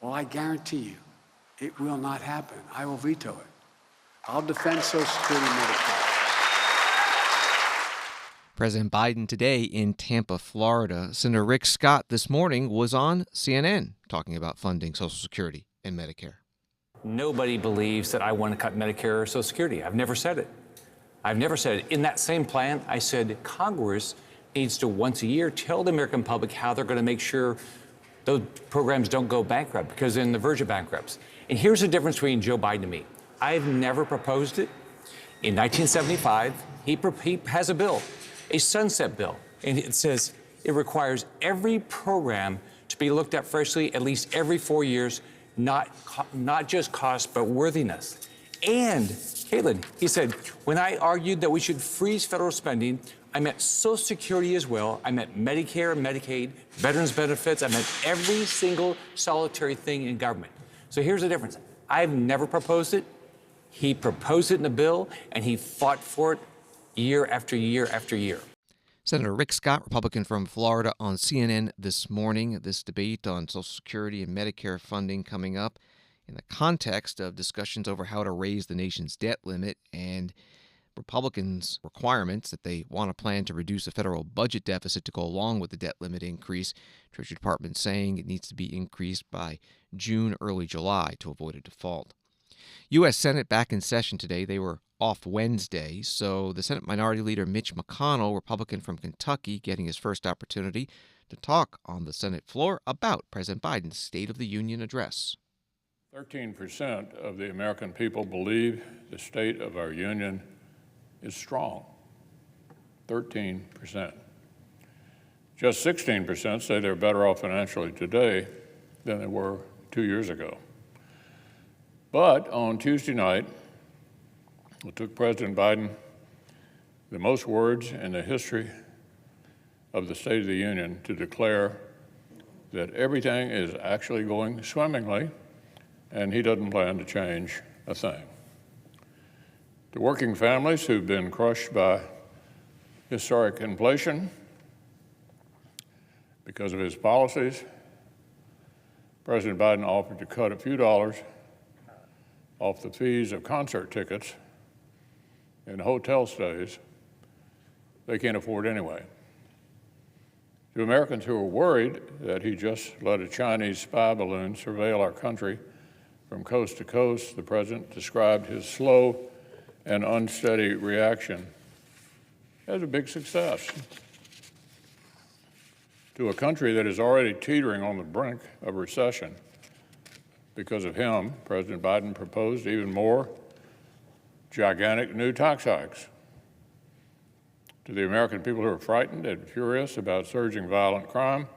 Well, I guarantee you, it will not happen. I will veto it. I'll defend Social Security and Medicare. President Biden today in Tampa, Florida. Senator Rick Scott this morning was on CNN talking about funding Social Security and Medicare. Nobody believes that I want to cut Medicare or Social Security. I've never said it. I've never said it. In that same plan, I said Congress needs to once a year tell the American public how they're going to make sure those programs don't go bankrupt, because they're in the verge of bankrupts. And here's the difference between Joe Biden and me. I've never proposed it. In 1975, he has a bill, a sunset bill, and it says it requires every program to be looked at freshly at least every 4 years, not just cost, but worthiness. And, Caitlin, he said, when I argued that we should freeze federal spending, I meant Social Security as well. I meant Medicare and Medicaid, veterans benefits. I meant every single solitary thing in government. So here's the difference. I've never proposed it. He proposed it in a bill, and he fought for it year after year after year. Senator Rick Scott, Republican from Florida, on CNN this morning. This debate on Social Security and Medicare funding coming up in the context of discussions over how to raise the nation's debt limit and Republicans' requirements that they want a plan to reduce the federal budget deficit to go along with the debt limit increase. Treasury Department saying it needs to be increased by June, early July to avoid a default. U.S. Senate back in session today. They were off Wednesday, so the Senate Minority Leader Mitch McConnell, Republican from Kentucky, getting his first opportunity to talk on the Senate floor about President Biden's State of the Union address. 13% of the American people believe the state of our union is strong. 13%. Just 16% say they're better off financially today than they were 2 years ago. But on Tuesday night, it took President Biden the most words in the history of the State of the Union to declare that everything is actually going swimmingly, and he doesn't plan to change a thing. To working families who've been crushed by historic inflation because of his policies, President Biden offered to cut a few dollars off the fees of concert tickets and hotel stays they can't afford anyway. To Americans who are worried that he just let a Chinese spy balloon surveil our country from coast to coast, the president described his slow and unsteady reaction as a big success. To a country that is already teetering on the brink of recession, because of him, President Biden proposed even more gigantic new tax hikes. To the American people who are frightened and furious about surging violent crime,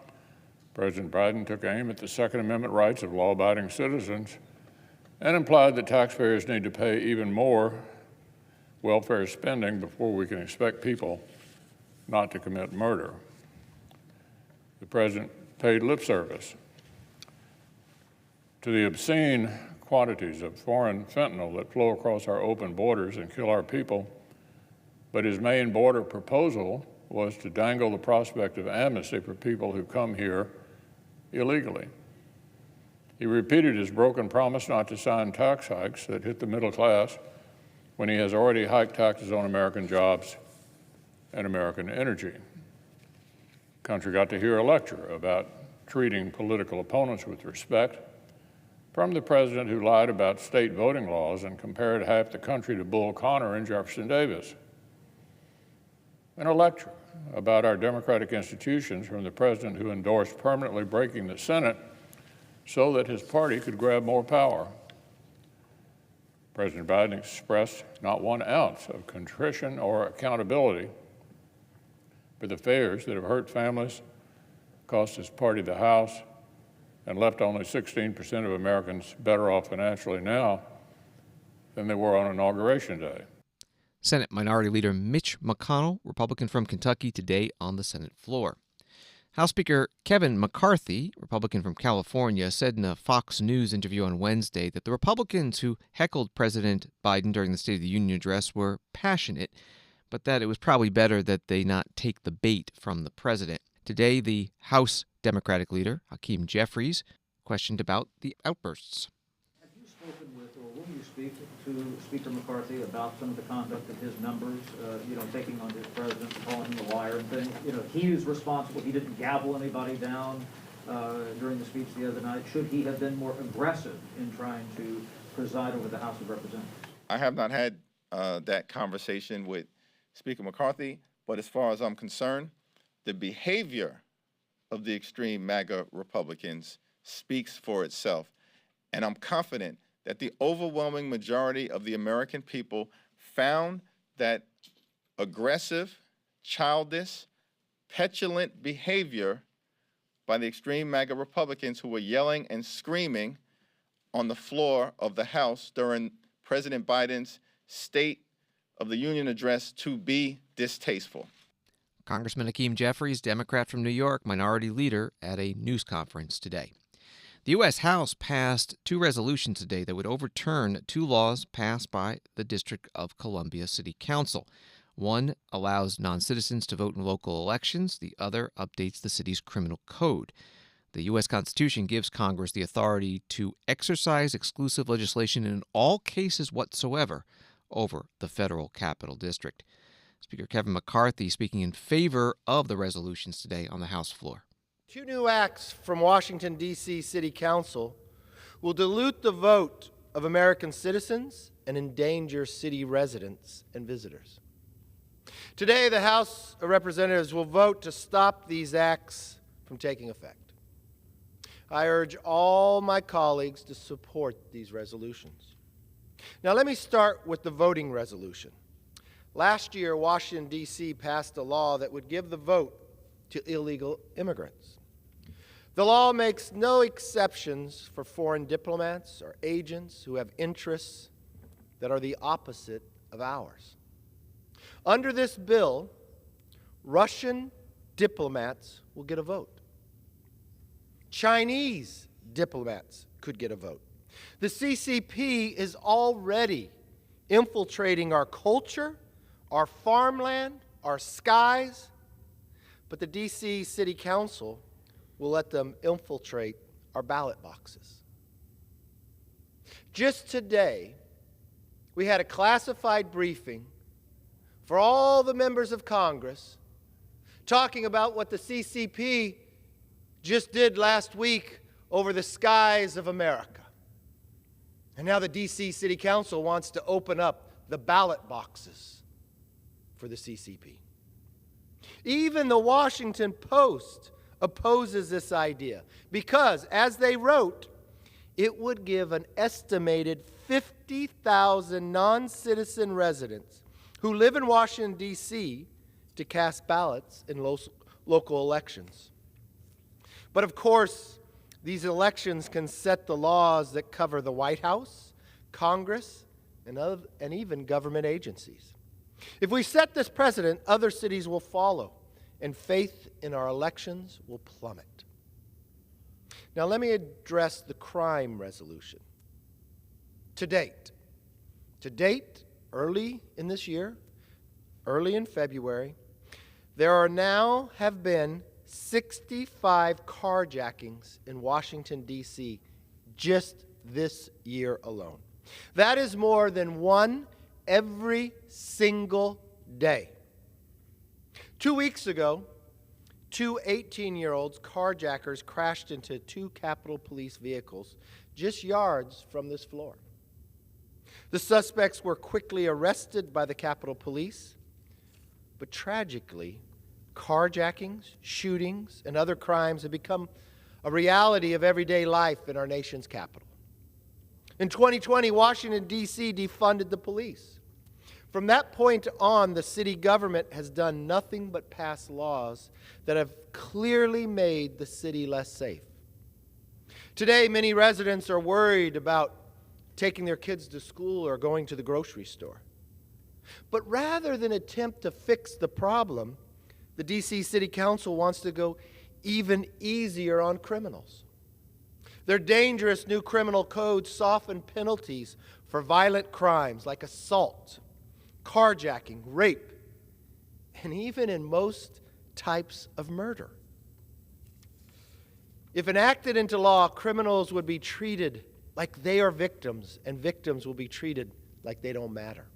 President Biden took aim at the Second Amendment rights of law-abiding citizens and implied that taxpayers need to pay even more welfare spending before we can expect people not to commit murder. The president paid lip service to the obscene quantities of foreign fentanyl that flow across our open borders and kill our people, but his main border proposal was to dangle the prospect of amnesty for people who come here illegally. He repeated his broken promise not to sign tax hikes that hit the middle class when he has already hiked taxes on American jobs and American energy. The country got to hear a lecture about treating political opponents with respect from the president who lied about state voting laws and compared half the country to Bull Connor and Jefferson Davis. And a lecture about our democratic institutions from the president who endorsed permanently breaking the Senate so that his party could grab more power. President Biden expressed not 1 ounce of contrition or accountability for the failures that have hurt families, cost his party the House, and left only 16% of Americans better off financially now than they were on Inauguration Day. Senate Minority Leader Mitch McConnell, Republican from Kentucky, today on the Senate floor. House Speaker Kevin McCarthy, Republican from California, said in a Fox News interview on Wednesday that the Republicans who heckled President Biden during the State of the Union address were passionate, but that it was probably better that they not take the bait from the president. Today, the House Democratic leader, Hakeem Jeffries, questioned about the outbursts. Have you spoken with, or will you speak to Speaker McCarthy about some of the conduct of his members, taking on his president, calling him a liar and things? He is responsible. He didn't gavel anybody down during the speech the other night. Should he have been more aggressive in trying to preside over the House of Representatives? I have not had that conversation with Speaker McCarthy, but as far as I'm concerned, the behavior of the extreme MAGA Republicans speaks for itself. And I'm confident that the overwhelming majority of the American people found that aggressive, childish, petulant behavior by the extreme MAGA Republicans who were yelling and screaming on the floor of the House during President Biden's State of the Union address to be distasteful. Congressman Hakeem Jeffries, Democrat from New York, minority leader, at a news conference today. The U.S. House passed 2 resolutions today that would overturn 2 laws passed by the District of Columbia City Council. One allows non-citizens to vote in local elections. The other updates the city's criminal code. The U.S. Constitution gives Congress the authority to exercise exclusive legislation in all cases whatsoever over the federal capital district. Speaker Kevin McCarthy speaking in favor of the resolutions today on the House floor. 2 new acts from Washington, D.C. City Council will dilute the vote of American citizens and endanger city residents and visitors. Today, the House of Representatives will vote to stop these acts from taking effect. I urge all my colleagues to support these resolutions. Now, let me start with the voting resolution. Last year, Washington, D.C. passed a law that would give the vote to illegal immigrants. The law makes no exceptions for foreign diplomats or agents who have interests that are the opposite of ours. Under this bill, Russian diplomats will get a vote. Chinese diplomats could get a vote. The CCP is already infiltrating our culture, our farmland, our skies, but the D.C. City Council will let them infiltrate our ballot boxes. Just today, we had a classified briefing for all the members of Congress talking about what the CCP just did last week over the skies of America. And now the D.C. City Council wants to open up the ballot boxes for the CCP. Even the Washington Post opposes this idea because, as they wrote, it would give an estimated 50,000 non-citizen residents who live in Washington, D.C. to cast ballots in local elections. But of course, these elections can set the laws that cover the White House, Congress, and even government agencies. If we set this precedent, other cities will follow, and faith in our elections will plummet. Now let me address the crime resolution. To date, early in this year, early in February, there have been 65 carjackings in Washington, D.C. just this year alone. That is more than one every single day. 2 weeks ago, two 18-year-olds carjackers crashed into two Capitol Police vehicles just yards from this floor. The suspects were quickly arrested by the Capitol Police, but tragically, carjackings, shootings, and other crimes have become a reality of everyday life in our nation's capital. In 2020, Washington, D.C. defunded the police. From that point on, the city government has done nothing but pass laws that have clearly made the city less safe. Today, many residents are worried about taking their kids to school or going to the grocery store. But rather than attempt to fix the problem, the D.C. City Council wants to go even easier on criminals. Their dangerous new criminal code soften penalties for violent crimes like assault, carjacking, rape, and even in most types of murder. If enacted into law, criminals would be treated like they are victims, and victims will be treated like they don't matter.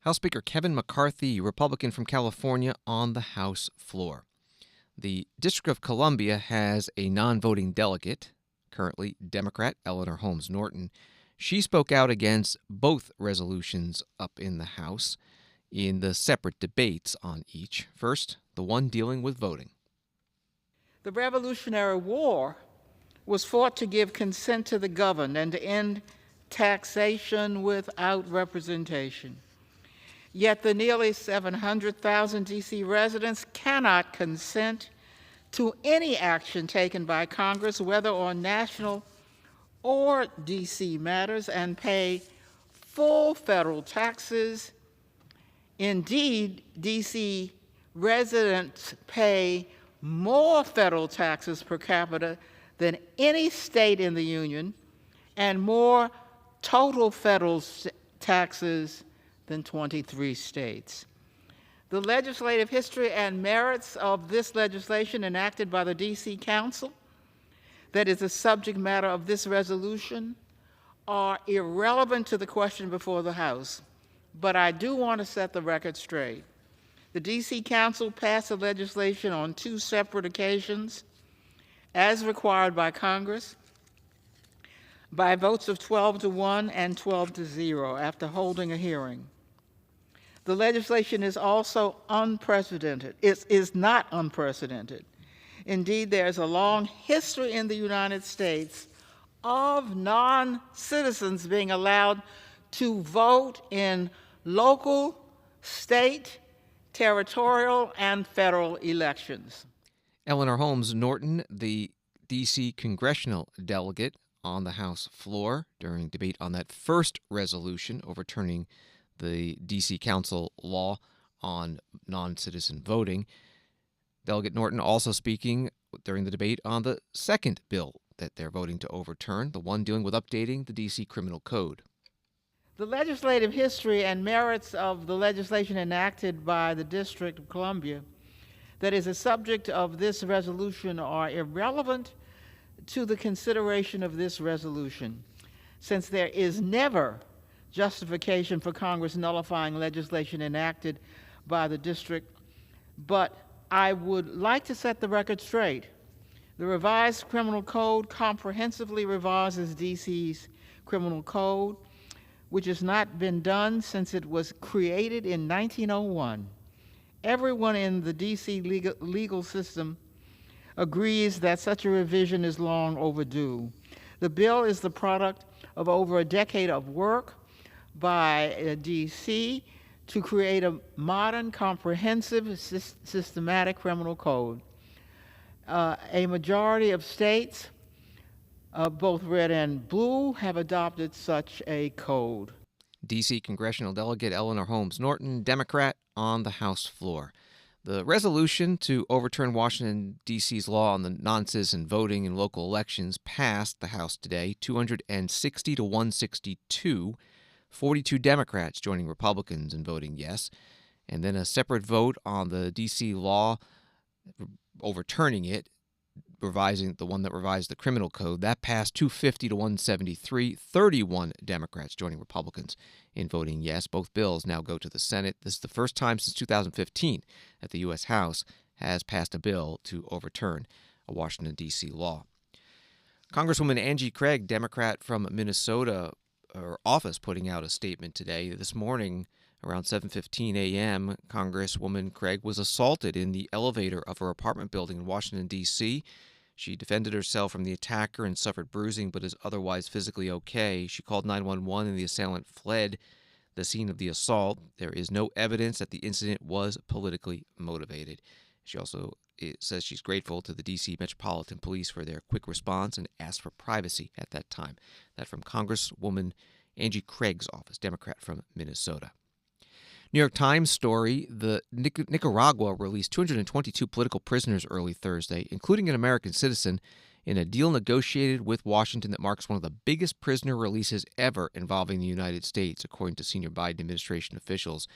House Speaker Kevin McCarthy, Republican from California, on the House floor. The District of Columbia has a non-voting delegate, currently Democrat Eleanor Holmes Norton. She spoke out against both resolutions up in the House in the separate debates on each. First, the one dealing with voting. The Revolutionary War was fought to give consent to the governed and to end taxation without representation. Yet the nearly 700,000 D.C. residents cannot consent to any action taken by Congress, whether on national or D.C. matters, and pay full federal taxes. Indeed, D.C. residents pay more federal taxes per capita than any state in the Union, and more total federal taxes than 23 states. The legislative history and merits of this legislation enacted by the D.C. Council, that is the subject matter of this resolution, are irrelevant to the question before the House. But I do want to set the record straight. The D.C. Council passed the legislation on two separate occasions, as required by Congress, by votes of 12-1 and 12-0 after holding a hearing. The legislation is also unprecedented. It is not unprecedented. Indeed, there's a long history in the United States of non-citizens being allowed to vote in local, state, territorial, and federal elections. Eleanor Holmes Norton, the D.C. congressional delegate on the House floor during debate on that first resolution overturning the D.C. Council law on non-citizen voting. Delegate Norton also speaking during the debate on the second bill that they're voting to overturn, the one dealing with updating the D.C. Criminal Code. The legislative history and merits of the legislation enacted by the District of Columbia that is a subject of this resolution are irrelevant to the consideration of this resolution, since there is never justification for Congress nullifying legislation enacted by the district. But I would like to set the record straight. The revised criminal code comprehensively revises D.C.'s criminal code, which has not been done since it was created in 1901. Everyone in the D.C. legal system agrees that such a revision is long overdue. The bill is the product of over a decade of work by D.C. to create a modern, comprehensive, systematic criminal code. A majority of states, both red and blue, have adopted such a code. D.C. Congressional Delegate Eleanor Holmes Norton, Democrat, on the House floor. The resolution to overturn Washington, D.C.'s law on the non-citizen voting in local elections passed the House today, 260 to 162, 42 Democrats joining Republicans in voting yes, and then a separate vote on the D.C. law overturning it, revising the one that revised the criminal code. That passed 250 to 173, 31 Democrats joining Republicans in voting yes. Both bills now go to the Senate. This is the first time since 2015 that the U.S. House has passed a bill to overturn a Washington, D.C. law. Congresswoman Angie Craig, Democrat from Minnesota, her office putting out a statement today. This morning, around 7:15 a.m., Congresswoman Craig was assaulted in the elevator of her apartment building in Washington, D.C. She defended herself from the attacker and suffered bruising, but is otherwise physically okay. She called 911 and the assailant fled the scene of the assault. There is no evidence that the incident was politically motivated. She also says she's grateful to the D.C. Metropolitan Police for their quick response and asked for privacy at that time. That from Congresswoman Angie Craig's office, Democrat from Minnesota. New York Times story, Nicaragua released 222 political prisoners early Thursday, including an American citizen, in a deal negotiated with Washington that marks one of the biggest prisoner releases ever involving the United States, according to senior Biden administration officials.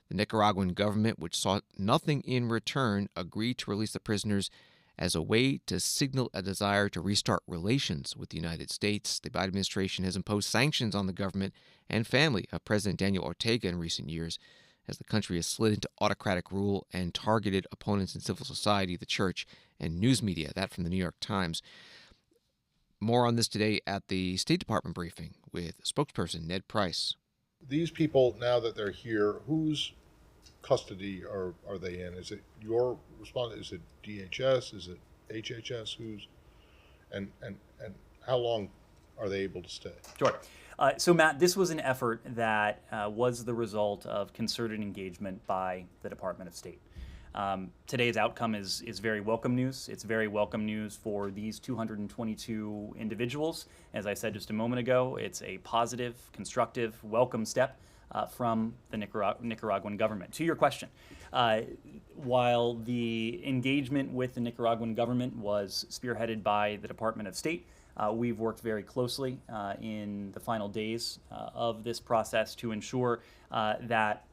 The Nicaraguan government, which sought nothing in return, agreed to release the prisoners as a way to signal a desire to restart relations with the United States. The Biden administration has imposed sanctions on the government and family of President Daniel Ortega in recent years, as the country has slid into autocratic rule and targeted opponents in civil society, the church, and news media. That from the New York Times. More on this today at the State Department briefing with spokesperson Ned Price. These people, now that they're here, whose custody are they in? Is it your response? Is it DHS? Is it HHS? Who's and how long are they able to stay? Sure. So, Matt, this was an effort that was the result of concerted engagement by the Department of State. Today's outcome is very welcome news. It's very welcome news for these 222 individuals. As I said just a moment ago, it's a positive, constructive, welcome step from the Nicaraguan government. To your question, while the engagement with the Nicaraguan government was spearheaded by the Department of State, we've worked very closely in the final days of this process to ensure that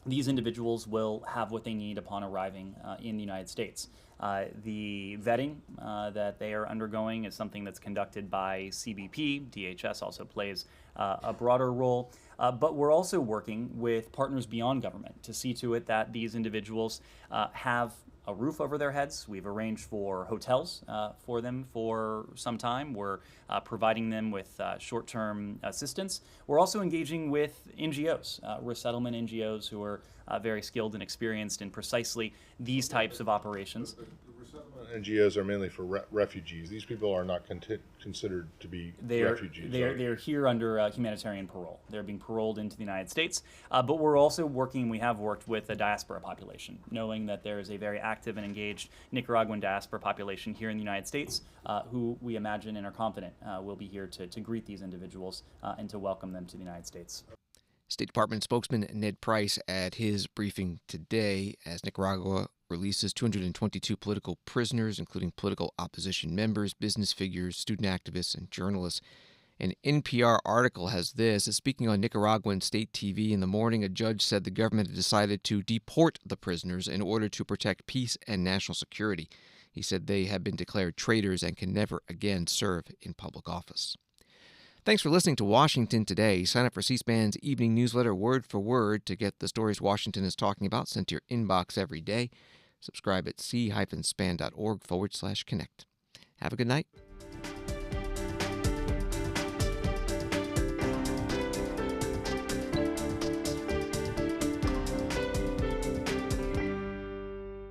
these individuals will have what they need upon arriving in the United States. The vetting that they are undergoing is something that's conducted by CBP. DHS also plays a broader role. But we're also working with partners beyond government to see to it that these individuals have a roof over their heads. We've arranged for hotels for them for some time. We're providing them with short-term assistance. We're also engaging with NGOs, resettlement NGOs, who are very skilled and experienced in precisely these types of operations. NGOs are mainly for refugees. These people are not considered to be refugees. They're here under humanitarian parole. They're being paroled into the United States. But we're also working, we have worked with the diaspora population, knowing that there is a very active and engaged Nicaraguan diaspora population here in the United States, who we imagine and are confident will be here to greet these individuals and to welcome them to the United States. State Department spokesman Ned Price at his briefing today as Nicaragua releases 222 political prisoners, including political opposition members, business figures, student activists, and journalists. An NPR article has this. Speaking on Nicaraguan state TV in the morning, a judge said the government had decided to deport the prisoners in order to protect peace and national security. He said they have been declared traitors and can never again serve in public office. Thanks for listening to Washington Today. Sign up for C-SPAN's evening newsletter word for word to get the stories Washington is talking about sent to your inbox every day. Subscribe at c-span.org/connect. Have a good night.